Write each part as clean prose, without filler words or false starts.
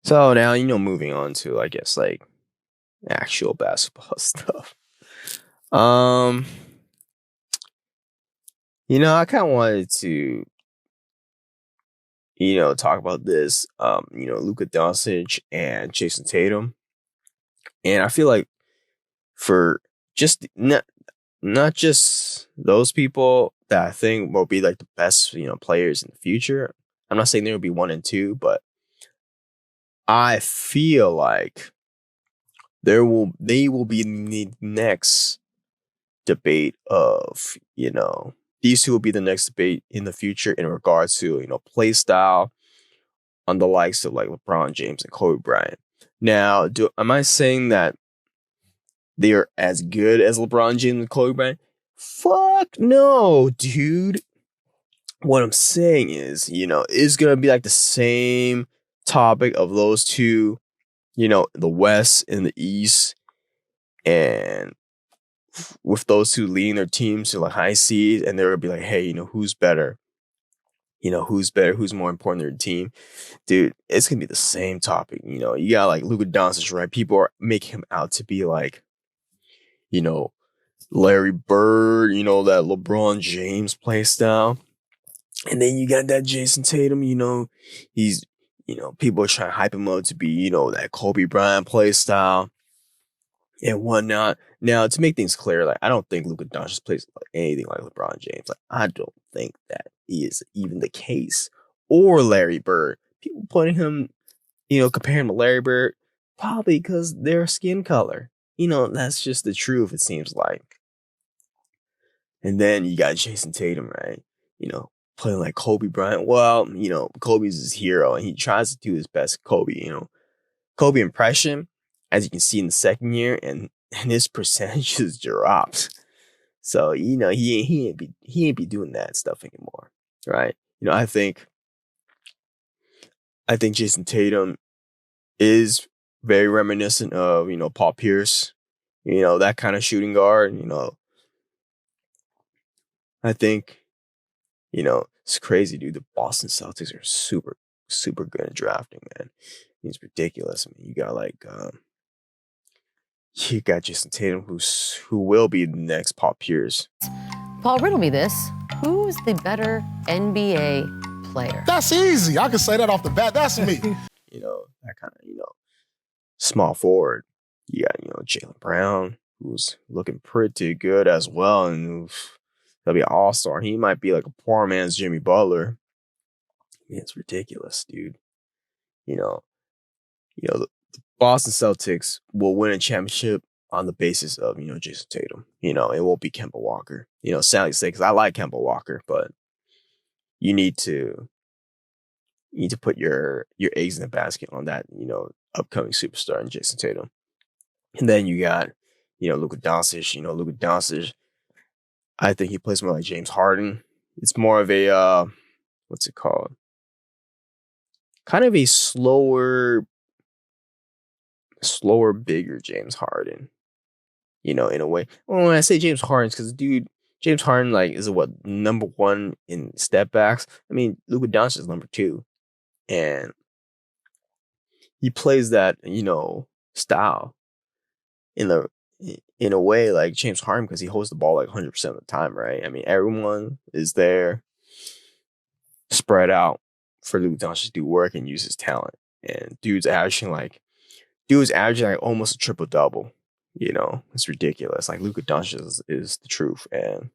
So now, moving on to, I guess, like actual basketball stuff. Um, I kind of wanted to, talk about this. Luka Doncic and Jayson Tatum, and I feel like for just not just those people that I think will be like the best, players in the future. I'm not saying there will be one and two, but I feel like they will be the next debate of, these two will be the next debate in the future in regards to, play style on the likes of like LeBron James and Kobe Bryant. Now, am I saying that they are as good as LeBron James and Kobe Bryant? Fuck no, dude. What I'm saying is, it's gonna be like the same topic of those two, the West and the East, and with those two leading their teams to like high seed, and they're gonna be like, hey, who's better? Who's better? Who's more important to their team? Dude, it's gonna be the same topic. You got like Luka Doncic, right? People are making him out to be like, you know, Larry Bird, that LeBron James play style. And then you got that Jayson Tatum, he's, people are trying to hype him up to be, that Kobe Bryant play style and whatnot. Now, to make things clear, like I don't think Luka Doncic plays like anything like LeBron James. Like I don't think that is even the case. Or Larry Bird. People putting him, comparing him to Larry Bird, probably because their skin color. That's just the truth, it seems like. And then you got Jayson Tatum, right? Playing like Kobe Bryant. Well, Kobe's his hero and he tries to do his best Kobe, Kobe impression, as you can see in the second year, and his percentages dropped. So, he ain't be doing that stuff anymore. Right. I think Jayson Tatum is very reminiscent of, Paul Pierce, that kind of shooting guard, I think, it's crazy, dude. The Boston Celtics are super, super good at drafting, man. It's ridiculous. I mean, you got Jayson Tatum, who will be the next Paul Pierce. Paul, riddle me this. Who's the better NBA player? That's easy. I can say that off the bat. That's me. That kind of, small forward. You got, Jaylen Brown, who's looking pretty good as well. And he'll be an all-star. He might be like a poor man's Jimmy Butler. It's ridiculous, dude. The Boston Celtics will win a championship on the basis of, Jayson Tatum. It won't be Kemba Walker. Sadly to say, because I like Kemba Walker, but you need to put your eggs in the basket on that, upcoming superstar in Jayson Tatum. And then you got, Luka Doncic. Luka Doncic, I think he plays more like James Harden. It's more of a, what's it called? Kind of a slower, bigger James Harden. In a way. Well, when I say James Harden, it's because, dude, James Harden, like, is number one in step backs? I mean, Luka Doncic is number two. And he plays that, style in a way like James Harden, because he holds the ball like 100% of the time, right? I mean, everyone is there spread out for Luka Doncic to do work and use his talent. And dude's averaging like almost a triple double. It's ridiculous. Like Luka Doncic is the truth, and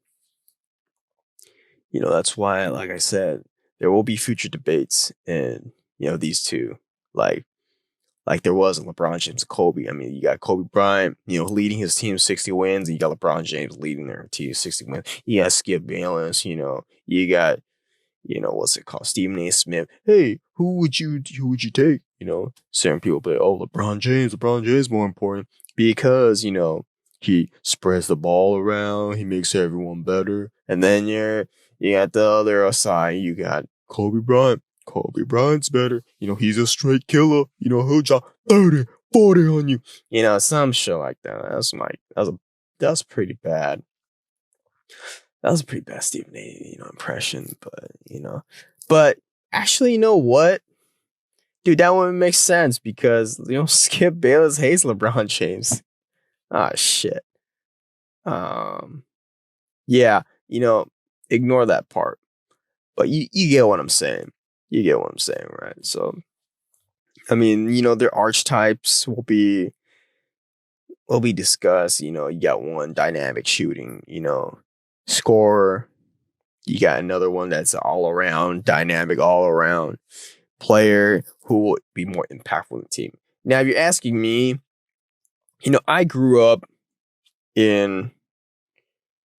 that's why, like I said, there will be future debates, and these two, like there was in LeBron James and Kobe. I mean, you got Kobe Bryant, leading his team 60 wins, and you got LeBron James leading their team 60 wins. You got Skip Bayless, you got, what's it called? Stephen A. Smith. Hey, who would you take? Certain people be like, oh, LeBron James more important because, he spreads the ball around, he makes everyone better. And then you got the other side, you got Kobe Bryant. Kobe Bryant's better. He's a straight killer. He'll drop 30, 40 on you. Some shit like that. That's pretty bad. That was a pretty bad Stephen A. Impression, but actually, you know what? Dude, that wouldn't make sense because Skip Bayless hates LeBron James. Ah, shit. Yeah, ignore that part. But you get what I'm saying. You get what I'm saying, right? So, I mean, their archetypes will be discussed. You got one dynamic shooting, scorer. You got another one that's all around dynamic, all around player who will be more impactful in the team. Now, if you're asking me, I grew up in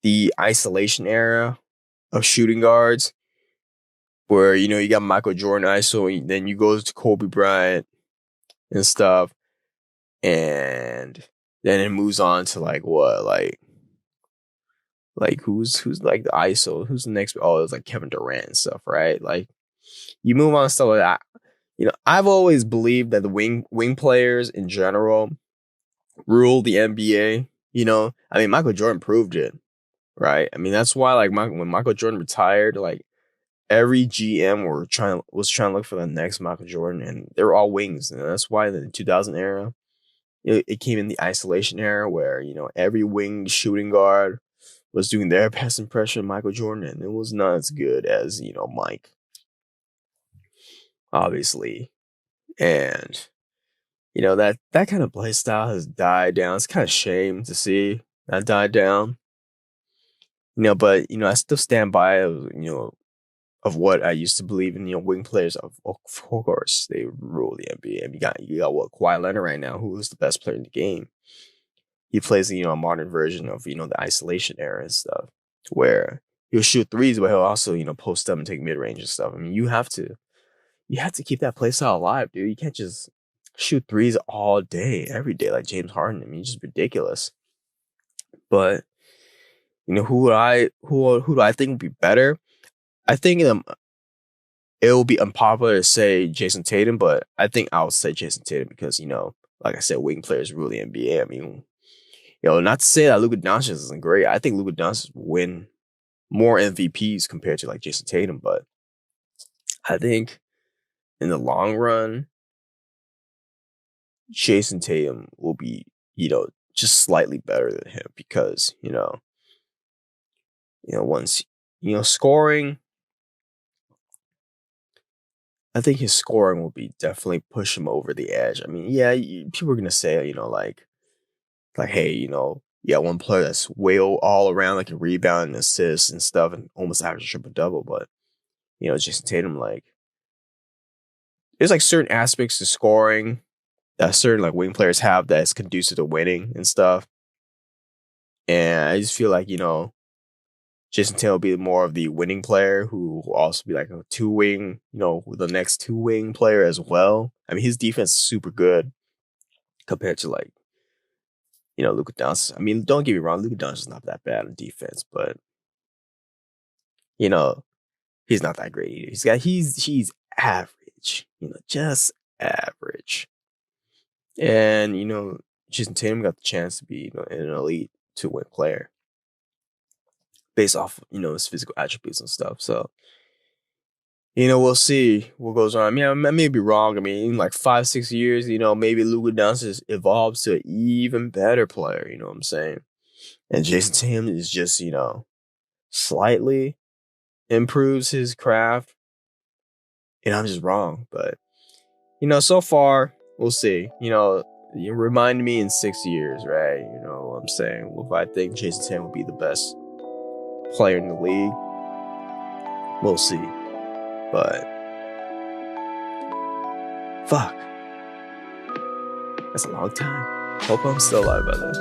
the isolation era of shooting guards where, you got Michael Jordan ISO, and then you go to Kobe Bryant and stuff. And then it moves on to who's like the ISO, who's the next? Oh, it's like Kevin Durant and stuff, right? Like you move on to stuff like that. I've always believed that the wing players in general rule the NBA. I mean, Michael Jordan proved it, right? I mean, that's why when Michael Jordan retired, like every GM was trying to look for the next Michael Jordan, and they were all wings, and that's why in the 2000 era. It came in the isolation era where, every wing shooting guard was doing their best impression of Michael Jordan, and it was not as good as, Mike, obviously. And, that kind of play style has died down. It's kind of shame to see that died down. But, I still stand by, of what I used to believe in, wing players. Of course, they rule the NBA. And you got Kawhi Leonard right now, who is the best player in the game. He plays, a modern version of, the isolation era and stuff, where he'll shoot threes, but he'll also, post up and take mid range and stuff. I mean, you have to keep that play style alive, dude. You can't just shoot threes all day, every day, like James Harden. I mean, it's just ridiculous. But who do I think would be better? I think it will be unpopular to say Jayson Tatum, but I think I would say Jayson Tatum because, like I said, wing players rule the NBA. I mean, not to say that Luka Doncic isn't great. I think Luka Doncic will win more MVPs compared to like Jayson Tatum, but I think in the long run, Jayson Tatum will be, just slightly better than him because, once, scoring, I think his scoring will be definitely push him over the edge. I mean, yeah, people are going to say, like, hey, you got one player that's way all around, like a rebound and assists and stuff and almost average triple-double. But, Jayson Tatum, like, there's like certain aspects to scoring that certain like wing players have that's conducive to winning and stuff. And I just feel like, Jayson Tatum will be more of the winning player who will also be like a two-wing, the next two-wing player as well. I mean, his defense is super good compared to like, Luka Doncic. I mean, don't get me wrong, Luka Doncic is not that bad on defense, but he's not that great either. He's average, just average. And Jayson Tatum got the chance to be an elite two-win player based off his physical attributes and stuff. So we'll see what goes on. I mean, I may be wrong. I mean, in like 5-6 years, maybe Luka Doncic evolves to an even better player. You know what I'm saying? And Jayson Tatum is just slightly improves his craft. And I'm just wrong, but so far we'll see. You remind me in 6 years, right? You know what I'm saying? If I think Jayson Tatum will be the best player in the league, we'll see. But fuck, that's a long time. Hope I'm still alive by then.